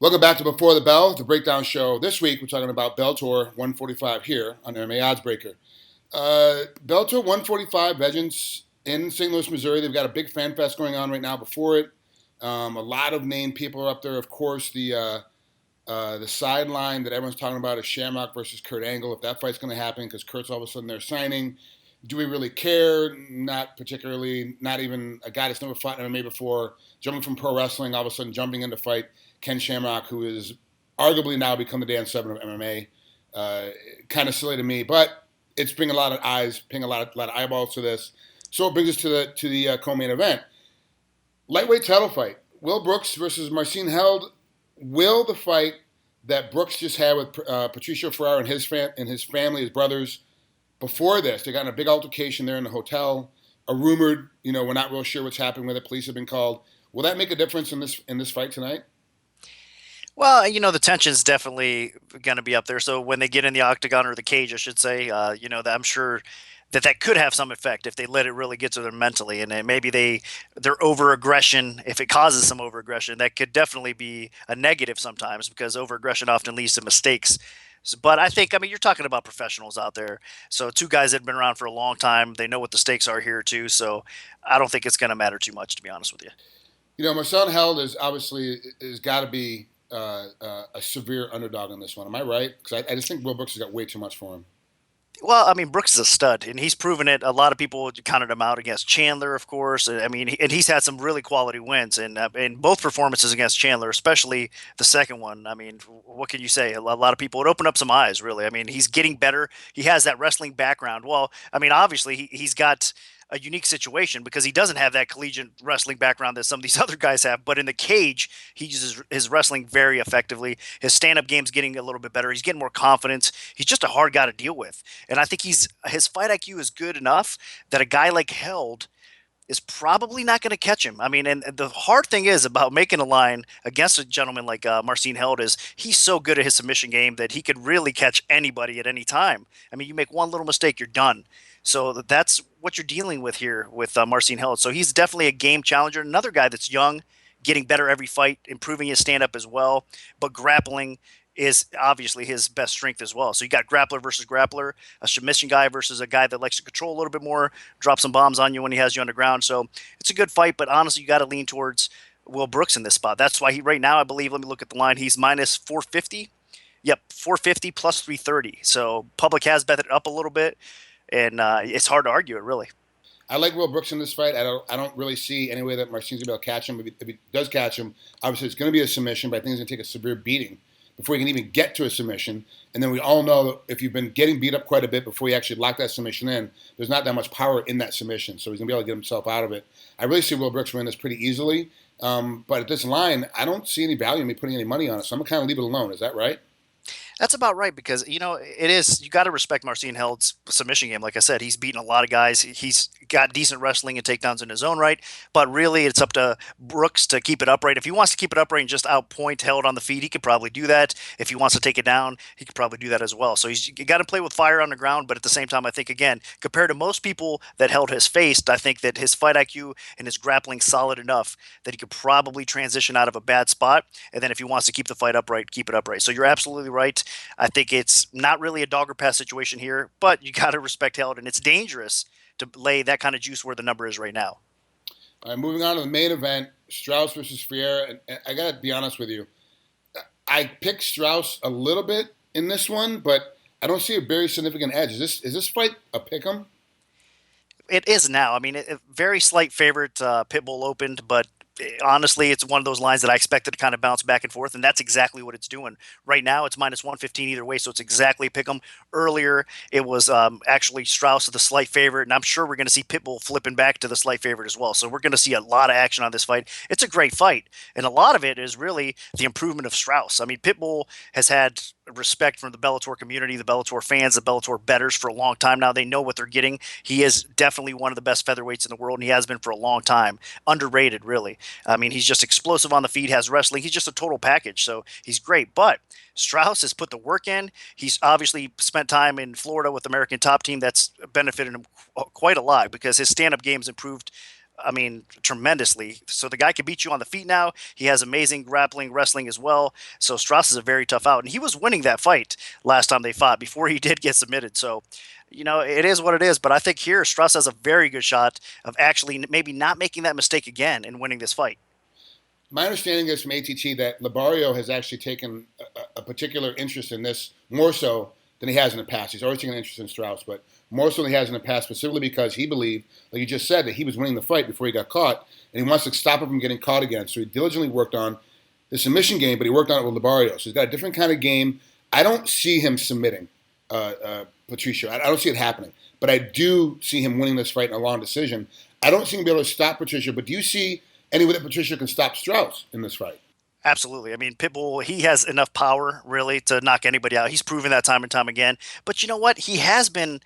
Welcome back to Before the Bell, the breakdown show. This week, we're talking about Bellator 145 here on MMA Oddsbreaker. Bellator 145 Vengeance in St. Louis, Missouri. They've got a big fan fest going on right now before it. A lot of named people are up there. Of course, the sideline that everyone's talking about is Shamrock versus Kurt Angle. If that fight's going to happen, because Kurt's all of a sudden there signing. Do we really care? Not particularly. Not even a guy that's never fought in MMA before, jumping from pro wrestling, all of a sudden jumping into fight Ken Shamrock, who is arguably now become the Dan Severn of MMA. Kind of silly to me, but it's bringing a lot of eyes, bringing a lot of eyeballs to this. So it brings us to the co-main event. Lightweight title fight. Will Brooks versus Marcin Held. Will the fight that Brooks just had with Patricio Ferrara and his family, his brothers, before this, they got in a big altercation there in the hotel. A rumored, we're not real sure what's happening with it. Police have been called. Will that make a difference in this fight tonight? Well, the tension's definitely going to be up there. So when they get in the octagon or the cage, I should say, that I'm sure that could have some effect if they let it really get to them mentally, and then maybe their over-aggression, if it causes some over-aggression, that could definitely be a negative sometimes, because over-aggression often leads to mistakes. But I think, you're talking about professionals out there. So two guys that have been around for a long time, they know what the stakes are here too. So I don't think it's going to matter too much, to be honest with you. Marcin Held is got to be a severe underdog in this one. Am I right? Because I just think Will Brooks has got way too much for him. Well, Brooks is a stud, and he's proven it. A lot of people counted him out against Chandler, of course. And he's had some really quality wins, and in both performances against Chandler, especially the second one. What can you say? A lot of people, it opened up some eyes, really. He's getting better. He has that wrestling background. Well, obviously, he's got a unique situation because he doesn't have that collegiate wrestling background that some of these other guys have. But in the cage, he uses his wrestling very effectively. His stand-up game's getting a little bit better. He's getting more confidence. He's just a hard guy to deal with. And I think his fight IQ is good enough that a guy like Held is probably not going to catch him. And the hard thing is about making a line against a gentleman like Marcin Held is he's so good at his submission game that he could really catch anybody at any time. You make one little mistake, you're done. So that's what you're dealing with here with Marcin Held. So he's definitely a game challenger. Another guy that's young, getting better every fight, improving his stand-up as well, but grappling is obviously his best strength as well. So you got grappler versus grappler, a submission guy versus a guy that likes to control a little bit more, drop some bombs on you when he has you on the ground. So it's a good fight, but honestly, you got to lean towards Will Brooks in this spot. That's why right now, I believe, let me look at the line, he's minus 450. Yep, 450 plus 330. So public has bet it up a little bit, and it's hard to argue it, really. I like Will Brooks in this fight. I don't really see any way that Marcin's going to be able to catch him. If he does catch him, obviously it's going to be a submission, but I think he's going to take a severe beating before he can even get to a submission. And then we all know that if you've been getting beat up quite a bit before you actually lock that submission in, there's not that much power in that submission. So he's going to be able to get himself out of it. I really see Will Brooks win this pretty easily. But at this line, I don't see any value in me putting any money on it. So I'm going to kind of leave it alone. Is that right? That's about right because it is, you got to respect Marcin Held's submission game. Like I said, he's beaten a lot of guys. He's got decent wrestling and takedowns in his own right, but really it's up to Brooks to keep it upright. If he wants to keep it upright and just outpoint Held on the feet, he could probably do that. If he wants to take it down, he could probably do that as well. So you got to play with fire on the ground, but at the same time, I think again, compared to most people that Held has faced, I think that his fight IQ and his grappling solid enough that he could probably transition out of a bad spot. And then if he wants to keep the fight upright, keep it upright. So you're absolutely right. I think it's not really a dog or pass situation here, but you got to respect Held, and it's dangerous to lay that kind of juice where the number is right now. All right, moving on to the main event, Strauss versus Ferreira. And I got to be honest with you. I picked Strauss a little bit in this one, but I don't see a very significant edge. Is this fight a pick 'em? It is now. A very slight favorite. Pitbull opened, but honestly, it's one of those lines that I expected to kind of bounce back and forth, and that's exactly what it's doing. Right now, it's minus 115 either way, so it's exactly pick 'em. Earlier, it was actually Strauss the slight favorite, and I'm sure we're going to see Pitbull flipping back to the slight favorite as well. So we're going to see a lot of action on this fight. It's a great fight, and a lot of it is really the improvement of Strauss. Pitbull has had respect from the Bellator community, the Bellator fans, the Bellator bettors for a long time now. They know what they're getting. He is definitely one of the best featherweights in the world, and he has been for a long time. Underrated, really. He's just explosive on the feet, has wrestling. He's just a total package, so he's great. But Strauss has put the work in. He's obviously spent time in Florida with the American Top Team. That's benefited him quite a lot because his stand-up game has improved I mean, tremendously. So the guy can beat you on the feet now. He has amazing grappling, wrestling as well. So Strauss is a very tough out, and he was winning that fight last time they fought before he did get submitted. So, it is what it is. But I think here Strauss has a very good shot of actually maybe not making that mistake again and winning this fight. My understanding is from ATT that Labario has actually taken a particular interest in this more so than he has in the past. He's always taken an interest in Strauss, but more so than he has in the past, specifically because he believed, like you just said, that he was winning the fight before he got caught, and he wants to stop him from getting caught again. So he diligently worked on the submission game, but he worked on it with Labario. So he's got a different kind of game. I don't see him submitting Patricio. I don't see it happening. But I do see him winning this fight in a long decision. I don't see him be able to stop Patricio, but do you see any way that Patricia can stop Strauss in this fight? Absolutely. I mean, Pitbull, he has enough power really to knock anybody out. He's proven that time and time again. But you know what? He has been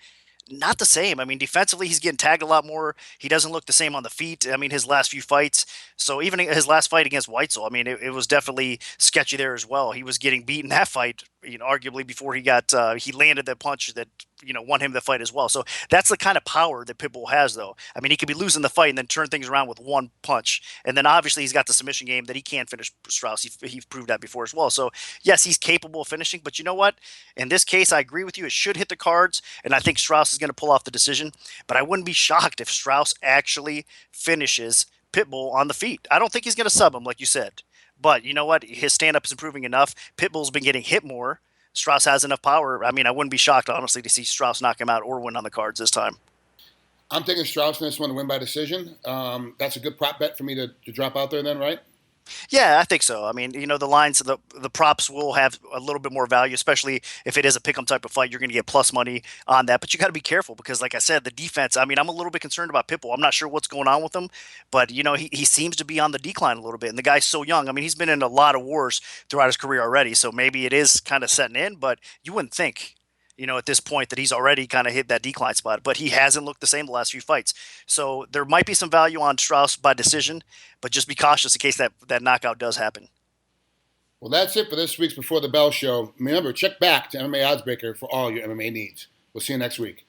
not the same. I mean, defensively, he's getting tagged a lot more. He doesn't look the same on the feet. I mean, his last few fights. So even his last fight against Weitzel, I mean, it was definitely sketchy there as well. He was getting beaten that fight, arguably before he landed that punch that won him the fight as well. So that's the kind of power that Pitbull has, though. I mean, he could be losing the fight and then turn things around with one punch. And then obviously he's got the submission game that he can finish Strauss. He proved that before as well. So yes, he's capable of finishing. But you know what? In this case, I agree with you. It should hit the cards, and I think Strauss is going to pull off the decision. But I wouldn't be shocked if Strauss actually finishes Pitbull on the feet. I don't think he's going to sub him, like you said. But you know what? His stand-up is improving enough. Pitbull's been getting hit more. Strauss has enough power. I mean, I wouldn't be shocked, honestly, to see Strauss knock him out or win on the cards this time. I'm taking Strauss in this one to win by decision. That's a good prop bet for me to drop out there then, right? Yeah, I think so. I mean, the lines, the props will have a little bit more value, especially if it is a pick'em type of fight. You're going to get plus money on that, but you got to be careful because, like I said, the defense. I mean, I'm a little bit concerned about Pitbull. I'm not sure what's going on with him, but he seems to be on the decline a little bit. And the guy's so young. I mean, he's been in a lot of wars throughout his career already, so maybe it is kind of setting in. But you wouldn't think. At this point that he's already kind of hit that decline spot, but he hasn't looked the same the last few fights. So there might be some value on Strauss by decision, but just be cautious in case that knockout does happen. Well, that's it for this week's Before the Bell show. Remember, check back to MMA Oddsbreaker for all your MMA needs. We'll see you next week.